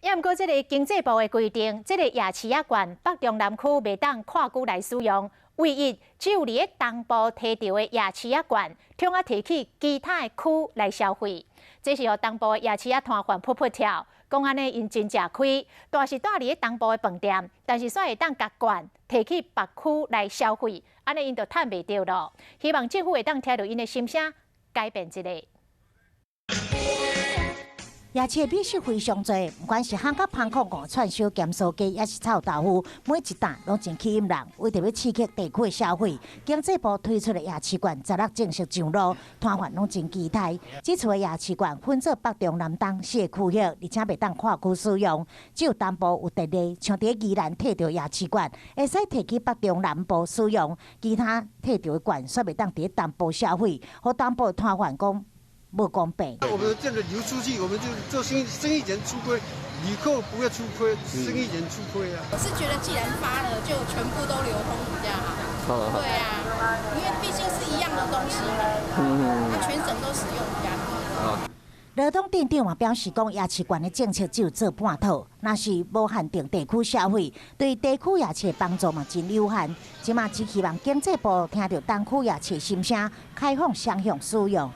也毋过，这个经济部的规定，这个夜市仔馆北中南区袂当跨区来使用，唯一只有伫个东部摕到的夜市仔馆，通啊提去其他的区来消费。这是互东部的夜市仔摊贩噗噗跳，讲安尼因真正开，但是住伫个东部的饭店，但是煞会当甲馆摕去别区来消费，安尼因就趁袂着咯。希望政府会当听到因的心声，改变一下。夜市的美食非常多，不管是汉甲香口五串烧、咸酥鸡，也是臭豆腐，每一档拢真吸引人。为着要刺激地区的消费，经济部推出的夜市馆16正式上路，摊贩拢真期待。这次的夜市馆分做北中南东4个区域，而且袂当跨区使用，只有东部有特例，像伫宜兰摕到夜市馆，会使摕去北中南部使用，其他摕到的馆煞袂当伫东部消费，和东部的摊贩讲。不公平。我们这个流出去，我们就做生意人出亏，旅客不会出亏，生意人出亏啊。我是觉得既然发了，就全部都流通比较好。对啊，因为毕竟是一样的东西嘛，那全省都使用比较好。劳动店长也表示讲，夜市馆的政策只有做半套，若是无限定地区消费，对地区夜市的帮助嘛真有限。即马只希望经济部听到东区夜市心声，开放双向使用。